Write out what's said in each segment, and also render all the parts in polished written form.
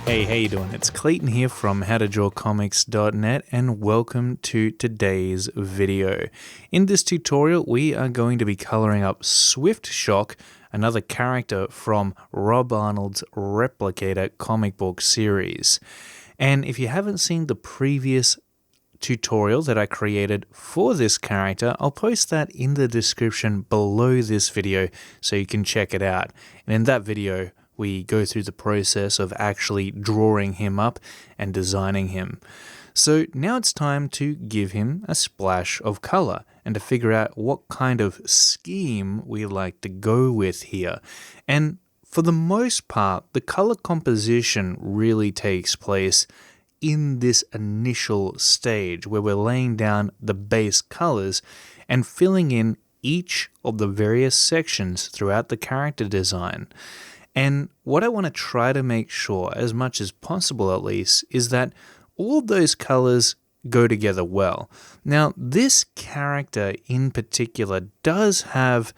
Hey, how you doing? It's Clayton here from howtodrawcomics.net and welcome to today's video. In this tutorial, we are going to be coloring up Swift Shock, another character from Rob Arnold's Replicator comic book series. And if you haven't seen the previous tutorial that I created for this character, I'll post that in the description below this video so you can check it out. And in that video, we go through the process of actually drawing him up and designing him. So now it's time to give him a splash of color and to figure out what kind of scheme we like to go with here. And for the most part, the color composition really takes place in this initial stage where we're laying down the base colors and filling in each of the various sections throughout the character design. And what I want to try to make sure, as much as possible at least, is that all of those colors go together well. Now, this character in particular does have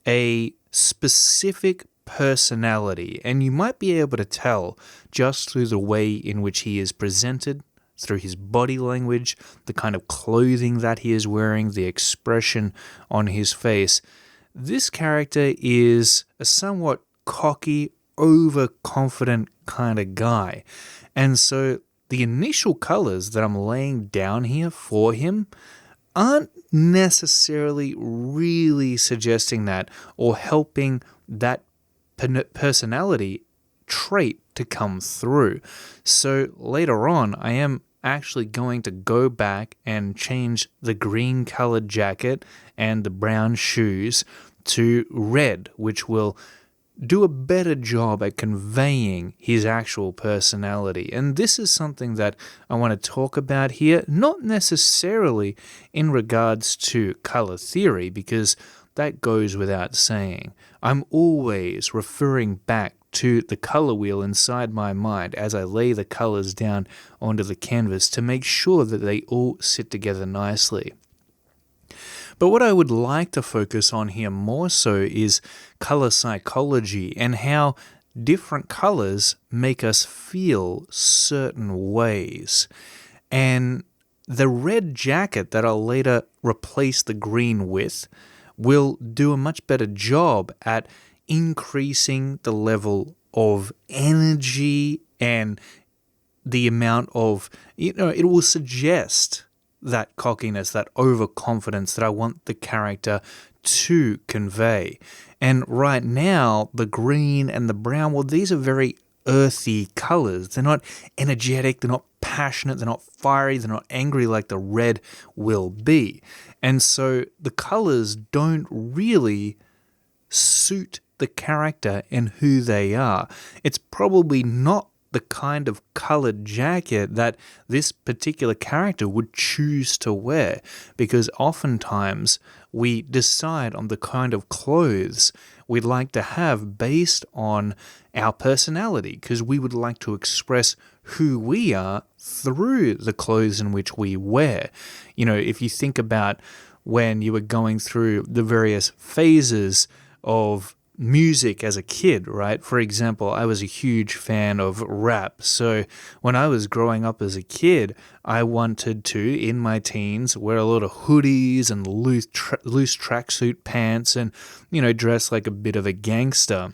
a specific personality, and you might be able to tell just through the way in which he is presented, through his body language, the kind of clothing that he is wearing, the expression on his face. This character is a somewhat cocky, overconfident kind of guy. And so the initial colors that I'm laying down here for him aren't necessarily really suggesting that or helping that personality trait to come through. So later on, I am actually going to go back and change the green colored jacket and the brown shoes to red, which will do a better job at conveying his actual personality. And this is something that I want to talk about here, not necessarily in regards to color theory, because that goes without saying. I'm always referring back to the color wheel inside my mind as I lay the colors down onto the canvas to make sure that they all sit together nicely. But what I would like to focus on here more so is color psychology and how different colors make us feel certain ways. And the red jacket that I'll later replace the green with will do a much better job at increasing the level of energy and the amount of, it will suggest that cockiness, that overconfidence that I want the character to convey. And right now, the green and the brown, well, these are very earthy colors. They're not energetic, they're not passionate, they're not fiery, they're not angry like the red will be. And so the colors don't really suit the character and who they are. It's probably not the kind of colored jacket that this particular character would choose to wear, because oftentimes we decide on the kind of clothes we'd like to have based on our personality, because we would like to express who we are through the clothes in which we wear. If you think about when you were going through the various phases of music as a kid, right? For example, I was a huge fan of rap. So when I was growing up as a kid, I wanted to, in my teens, wear a lot of hoodies and loose tracksuit pants and, dress like a bit of a gangster.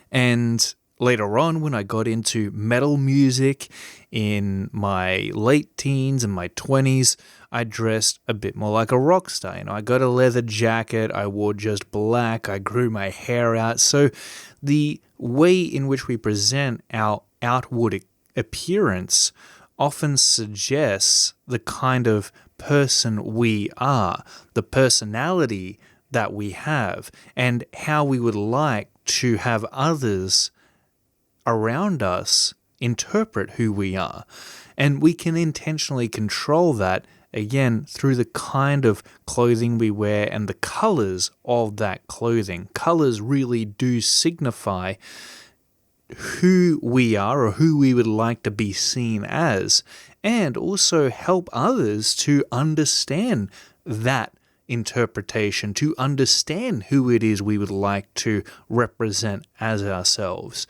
And later on, when I got into metal music in my late teens and my 20s, I dressed a bit more like a rock star. I got a leather jacket, I wore just black, I grew my hair out. So the way in which we present our outward appearance often suggests the kind of person we are, the personality that we have, and how we would like to have others around us interpret who we are. And we can intentionally control that, again, through the kind of clothing we wear and the colors of that clothing. Colors really do signify who we are or who we would like to be seen as, and also help others to understand that interpretation, to understand who it is we would like to represent as ourselves.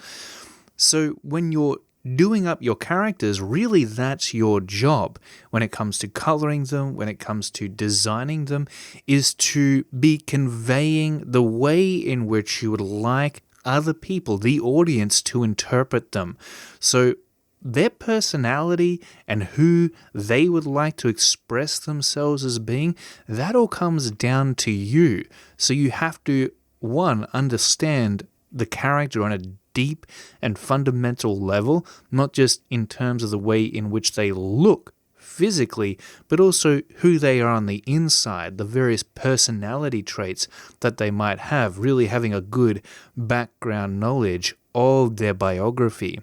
So when you're doing up your characters, really that's your job when it comes to coloring them, when it comes to designing them, is to be conveying the way in which you would like other people, the audience, to interpret them. So their personality and who they would like to express themselves as being, that all comes down to you. So you have to, one, understand the character on a deep and fundamental level, not just in terms of the way in which they look physically, but also who they are on the inside, the various personality traits that they might have, really having a good background knowledge of their biography.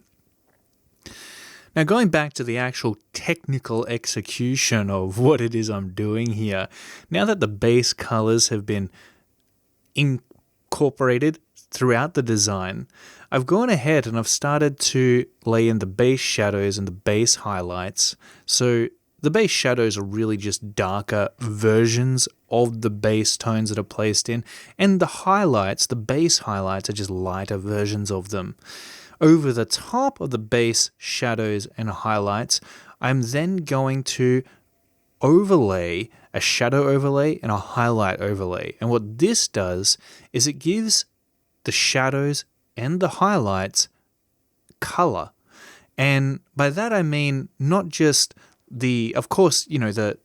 Now, going back to the actual technical execution of what it is I'm doing here, now that the base colors have been incorporated throughout the design, I've gone ahead and I've started to lay in the base shadows and the base highlights. So the base shadows are really just darker versions of the base tones that are placed in, and the highlights, the base highlights, are just lighter versions of them. Over the top of the base shadows and highlights, I'm then going to overlay a shadow overlay and a highlight overlay. And what this does is it gives the shadows and the highlights color. And by that I mean not just of course, the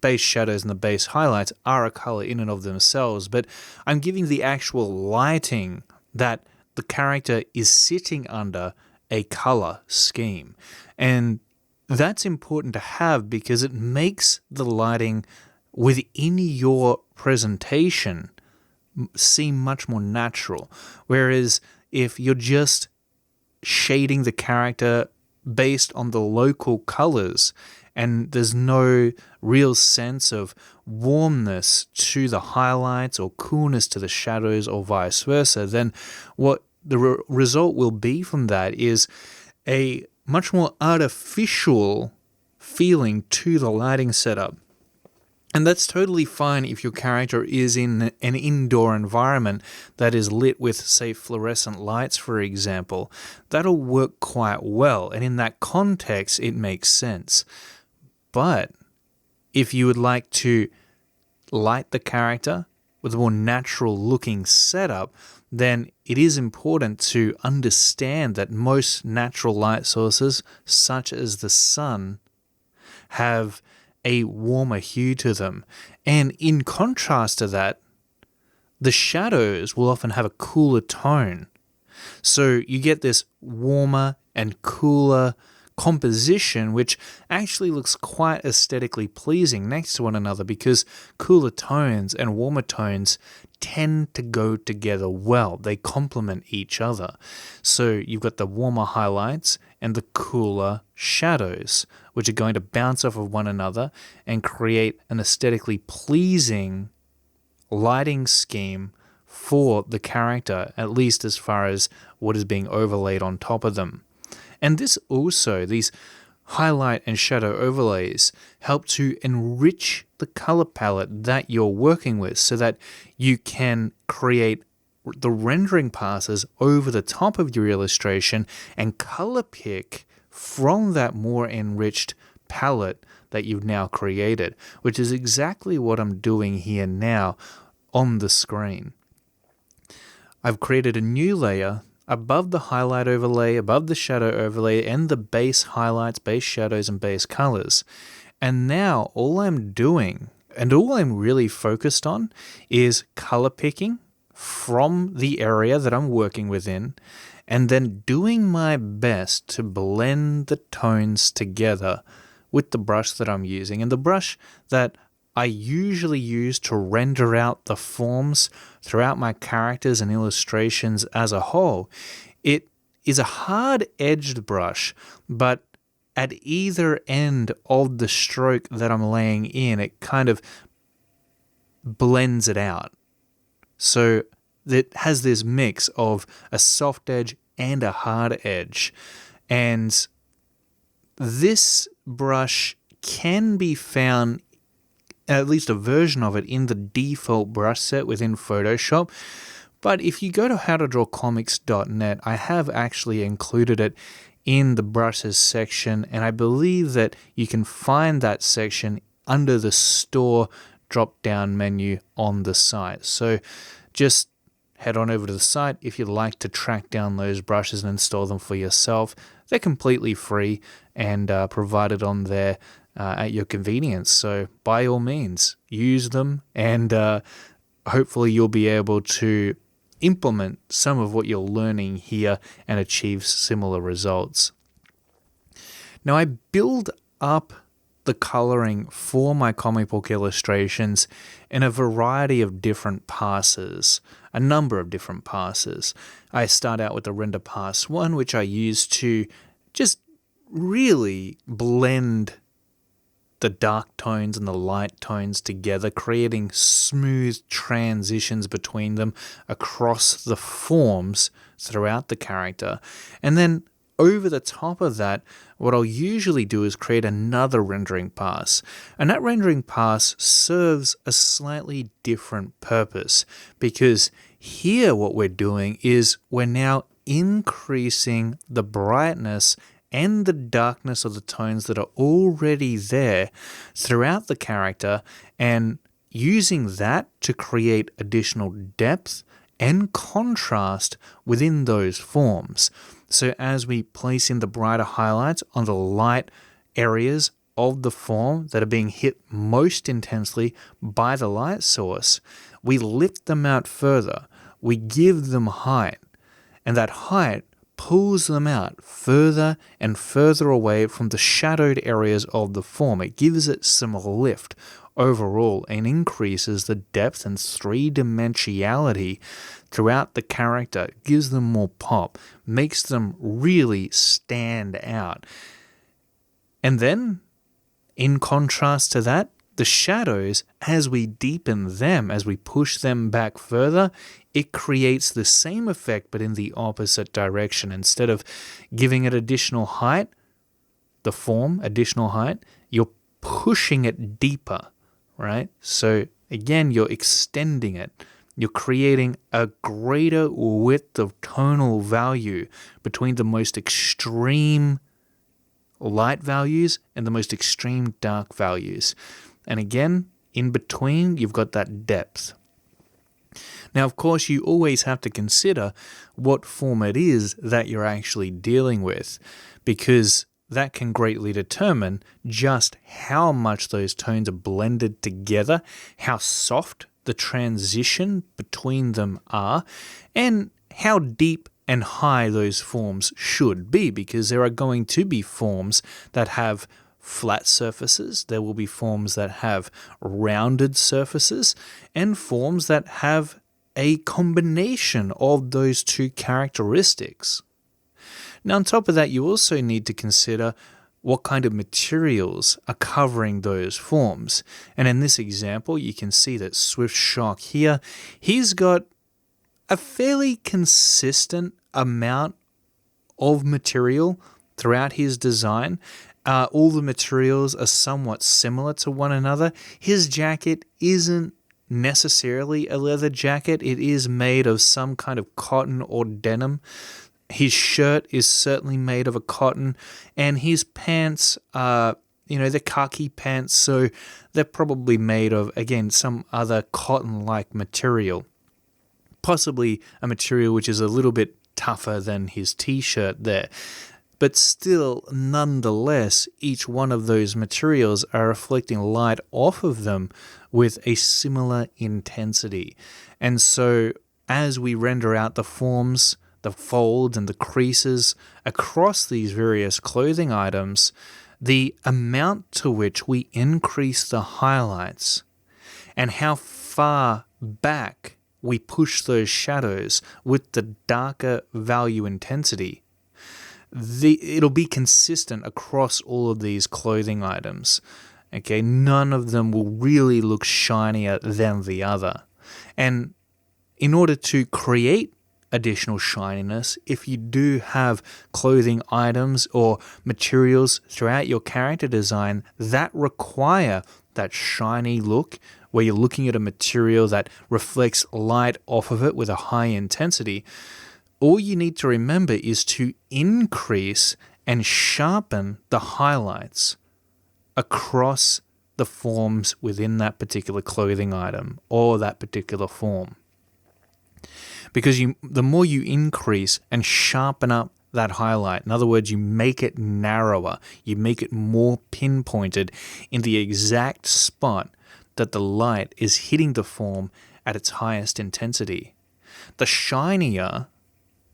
base shadows and the base highlights are a color in and of themselves, but I'm giving the actual lighting that the character is sitting under a color scheme. And that's important to have because it makes the lighting within your presentation seem much more natural. Whereas if you're just shading the character based on the local colors and there's no real sense of warmness to the highlights or coolness to the shadows or vice versa, then what the result will be from that is a much more artificial feeling to the lighting setup. And that's totally fine if your character is in an indoor environment that is lit with, say, fluorescent lights, for example. That'll work quite well, and in that context, it makes sense. But if you would like to light the character with a more natural-looking setup, then it is important to understand that most natural light sources, such as the sun, have a warmer hue to them. And in contrast to that, the shadows will often have a cooler tone. So you get this warmer and cooler composition, which actually looks quite aesthetically pleasing next to one another because cooler tones and warmer tones tend to go together well. They complement each other. So you've got the warmer highlights and the cooler shadows, which are going to bounce off of one another and create an aesthetically pleasing lighting scheme for the character, at least as far as what is being overlaid on top of them. And this also, these highlight and shadow overlays, help to enrich the color palette that you're working with so that you can create the rendering passes over the top of your illustration and color pick from that more enriched palette that you've now created, which is exactly what I'm doing here now on the screen. I've created a new layer above the highlight overlay, above the shadow overlay, and the base highlights, base shadows, and base colors. And now all I'm doing, and all I'm really focused on, is color picking from the area that I'm working within, and then doing my best to blend the tones together with the brush that I'm using. And the brush that I usually use to render out the forms throughout my characters and illustrations as a whole, it is a hard-edged brush, but at either end of the stroke that I'm laying in, it kind of blends it out. So it has this mix of a soft edge and a hard edge. And this brush can be found, at least a version of it, in the default brush set within Photoshop. But if you go to howtodrawcomics.net, I have actually included it in the brushes section, and I believe that you can find that section under the store drop-down menu on the site. So just head on over to the site if you'd like to track down those brushes and install them for yourself. They're completely free and provided on there at your convenience. So by all means, use them, and hopefully you'll be able to implement some of what you're learning here and achieve similar results. Now, I build up the coloring for my comic book illustrations in a variety of different passes, a number of different passes. I start out with the render pass 1, which I use to just really blend the dark tones and the light tones together, creating smooth transitions between them across the forms throughout the character. And then over the top of that, what I'll usually do is create another rendering pass. And that rendering pass serves a slightly different purpose, because here what we're doing is we're now increasing the brightness and the darkness of the tones that are already there throughout the character, and using that to create additional depth and contrast within those forms. So as we place in the brighter highlights on the light areas of the form that are being hit most intensely by the light source, we lift them out further, we give them height, and that height pulls them out further and further away from the shadowed areas of the form. It gives it some lift overall and increases the depth and three-dimensionality throughout the character, gives them more pop, makes them really stand out. And then, in contrast to that, the shadows, as we deepen them, as we push them back further, it creates the same effect but in the opposite direction. Instead of giving it additional height, the form, additional height, you're pushing it deeper, right? So again, you're extending it. You're creating a greater width of tonal value between the most extreme light values and the most extreme dark values. And again, in between, you've got that depth. Now, of course, you always have to consider what form it is that you're actually dealing with, because that can greatly determine just how much those tones are blended together, how soft the transition between them are, and how deep and high those forms should be, because there are going to be forms that have flat surfaces, there will be forms that have rounded surfaces, and forms that have a combination of those two characteristics. Now, on top of that, you also need to consider what kind of materials are covering those forms. And in this example, you can see that Swift Shock here, he's got a fairly consistent amount of material throughout his design. All the materials are somewhat similar to one another. His jacket isn't necessarily a leather jacket. It is made of some kind of cotton or denim. His shirt is certainly made of a cotton, and his pants are, they're khaki pants, so they're probably made of, again, some other cotton-like material. Possibly a material which is a little bit tougher than his t-shirt there. But still, nonetheless, each one of those materials are reflecting light off of them with a similar intensity. And so, as we render out the forms, the folds and the creases across these various clothing items, the amount to which we increase the highlights and how far back we push those shadows with the darker value intensity, it'll be consistent across all of these clothing items. Okay, none of them will really look shinier than the other. And in order to create additional shininess, if you do have clothing items or materials throughout your character design that require that shiny look, where you're looking at a material that reflects light off of it with a high intensity, all you need to remember is to increase and sharpen the highlights across the forms within that particular clothing item or that particular form. Because the more you increase and sharpen up that highlight, in other words, you make it narrower, you make it more pinpointed in the exact spot that the light is hitting the form at its highest intensity, the shinier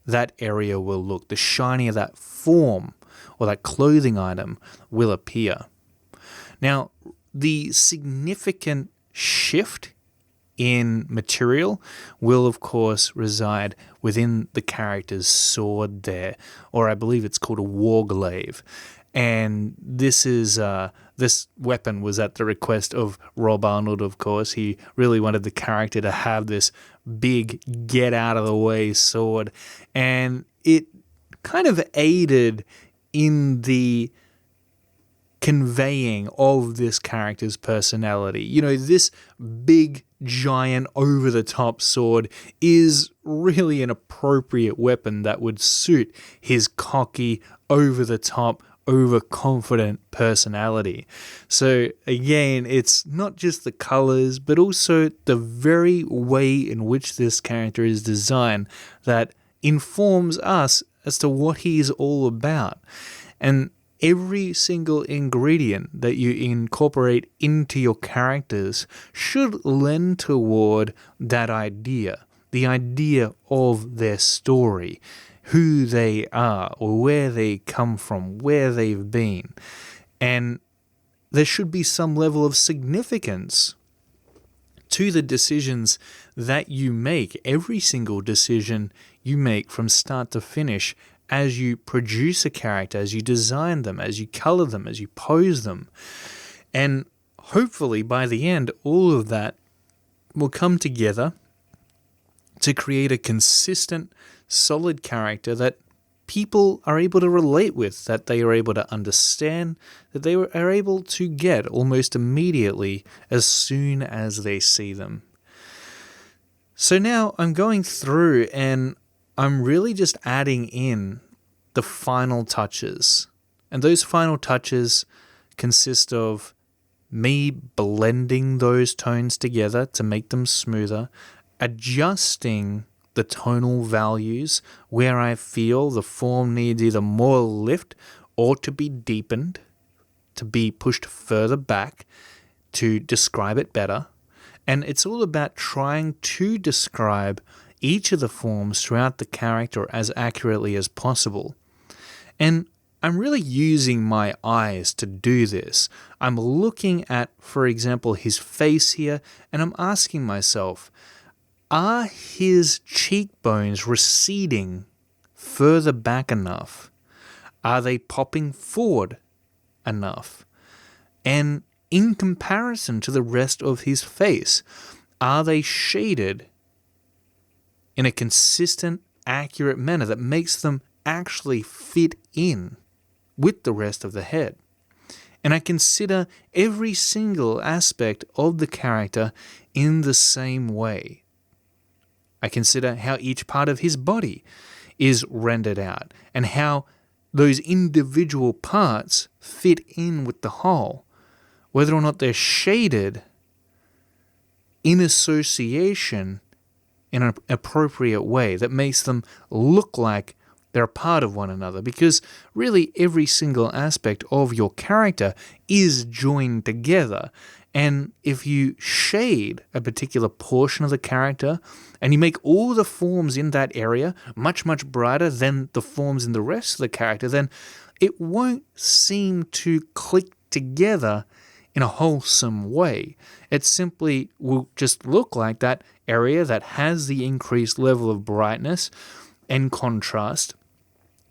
that area will look, the shinier that form or that clothing item will appear. Now, the significant shift in material will, of course, reside within the character's sword there, or I believe it's called a warglaive. And this weapon was at the request of Rob Arnold, of course. He really wanted the character to have this big get-out-of-the-way sword, and it kind of aided in the conveying of this character's personality. You know, this big, giant, over-the-top sword is really an appropriate weapon that would suit his cocky, over-the-top, overconfident personality. So again, it's not just the colors, but also the very way in which this character is designed that informs us as to what he is all about. And every single ingredient that you incorporate into your characters should lend toward that idea, the idea of their story, who they are, or where they come from, where they've been. And there should be some level of significance to the decisions that you make, every single decision you make from start to finish, as you produce a character, as you design them, as you color them, as you pose them. And hopefully by the end, all of that will come together to create a consistent, solid character that people are able to relate with, that they are able to understand, that they are able to get almost immediately as soon as they see them. So now I'm going through and I'm really just adding in the final touches. And those final touches consist of me blending those tones together to make them smoother, adjusting the tonal values where I feel the form needs either more lift or to be deepened, to be pushed further back to describe it better. And it's all about trying to describe each of the forms throughout the character as accurately as possible. And I'm really using my eyes to do this. I'm looking at, for example, his face here, and I'm asking myself, are his cheekbones receding further back enough? Are they popping forward enough? And in comparison to the rest of his face, are they shaded in a consistent, accurate manner that makes them actually fit in with the rest of the head? And I consider every single aspect of the character in the same way. I consider how each part of his body is rendered out and how those individual parts fit in with the whole, whether or not they're shaded in association in an appropriate way that makes them look like they're a part of one another, because really every single aspect of your character is joined together. And if you shade a particular portion of the character and you make all the forms in that area much, much brighter than the forms in the rest of the character, then it won't seem to click together in a wholesome way. It simply will just look like that area that has the increased level of brightness and contrast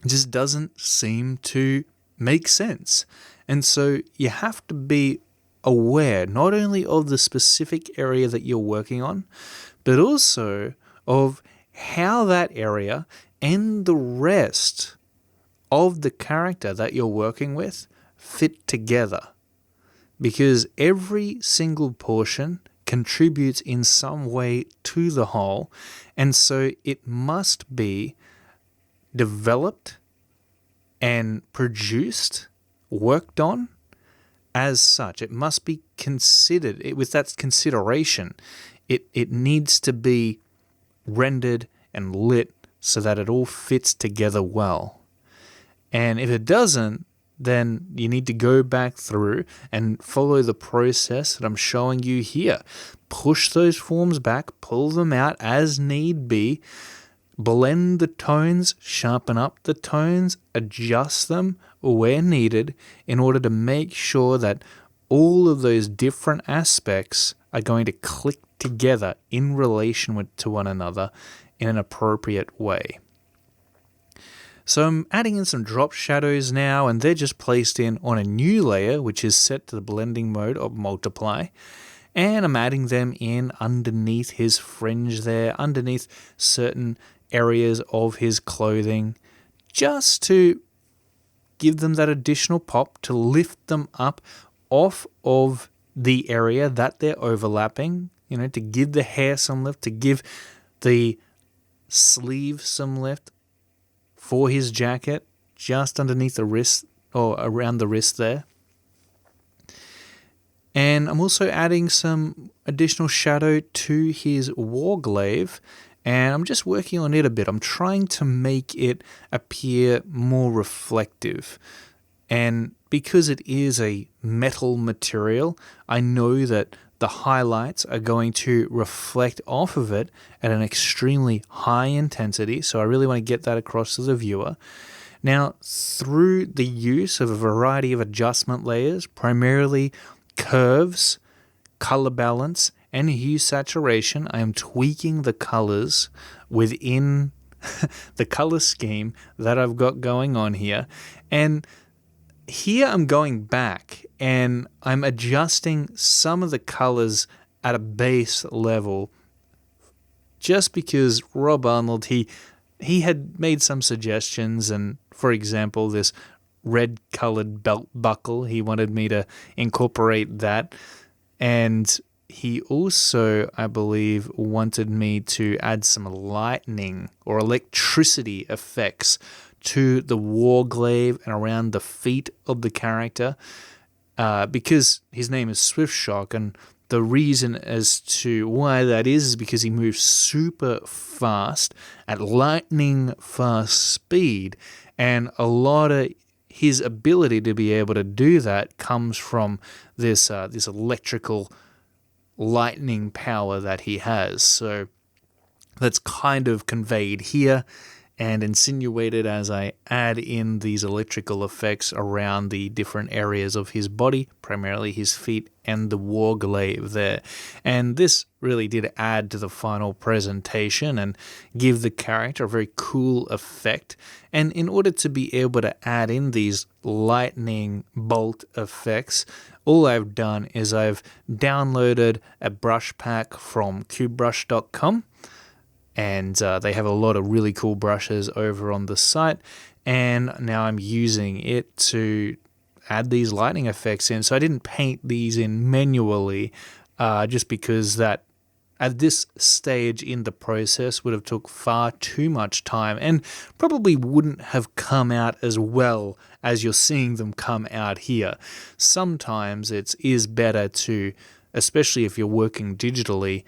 just doesn't seem to make sense. And so you have to be aware not only of the specific area that you're working on, but also of how that area and the rest of the character that you're working with fit together. Because every single portion contributes in some way to the whole, and so it must be developed and produced, worked on as such. It must be considered, with that consideration, it needs to be rendered and lit so that it all fits together well. And if it doesn't, then you need to go back through and follow the process that I'm showing you here. Push those forms back, pull them out as need be, blend the tones, sharpen up the tones, adjust them where needed in order to make sure that all of those different aspects are going to click together in relation to one another in an appropriate way. So I'm adding in some drop shadows now, and they're just placed in on a new layer, which is set to the blending mode of multiply. And I'm adding them in underneath his fringe there, underneath certain areas of his clothing, just to give them that additional pop, to lift them up off of the area that they're overlapping, to give the hair some lift, to give the sleeve some lift for his jacket, just underneath the wrist or around the wrist there. And I'm also adding some additional shadow to his war glaive, and I'm just working on it a bit. I'm trying to make it appear more reflective. And because it is a metal material, I know that the highlights are going to reflect off of it at an extremely high intensity, so I really want to get that across to the viewer. Now, through the use of a variety of adjustment layers, primarily curves, color balance, and hue saturation, I am tweaking the colors within the color scheme that I've got going on here. And here I'm going back and I'm adjusting some of the colors at a base level, just because Rob Arnold, he had made some suggestions, and for example, this red colored belt buckle, he wanted me to incorporate that. And he also, I believe, wanted me to add some lightning or electricity effects to the war glaive and around the feet of the character, because his name is Swiftshock, and the reason as to why that is because he moves super fast at lightning fast speed, and a lot of his ability to be able to do that comes from this electrical lightning power that he has. So that's kind of conveyed here and insinuated as I add in these electrical effects around the different areas of his body, primarily his feet and the war glaive there. And this really did add to the final presentation and give the character a very cool effect. And in order to be able to add in these lightning bolt effects, all I've done is I've downloaded a brush pack from cubebrush.com. And they have a lot of really cool brushes over on the site. And now I'm using it to add these lightning effects in. So I didn't paint these in manually, just because that at this stage in the process would have took far too much time and probably wouldn't have come out as well as you're seeing them come out here. Sometimes it is better to, especially if you're working digitally,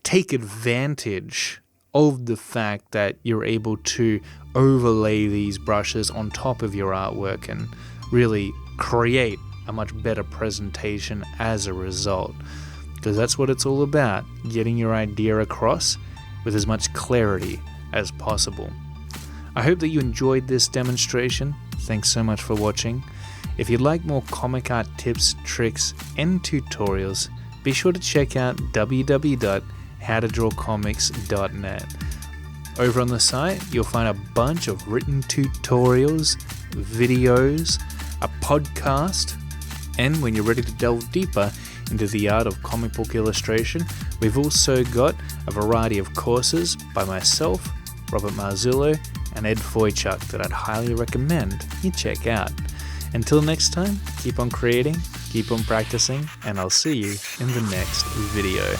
take advantage of the fact that you're able to overlay these brushes on top of your artwork and really create a much better presentation as a result. Because that's what it's all about, getting your idea across with as much clarity as possible. I hope that you enjoyed this demonstration. Thanks so much for watching. If you'd like more comic art tips, tricks, and tutorials, be sure to check out www.howtodrawcomics.net. Over on the site, you'll find a bunch of written tutorials, videos, a podcast, and when you're ready to delve deeper into the art of comic book illustration, we've also got a variety of courses by myself, Robert Marzullo, and Ed Foychuk that I'd highly recommend you check out. Until next time, keep on creating, keep on practicing, and I'll see you in the next video.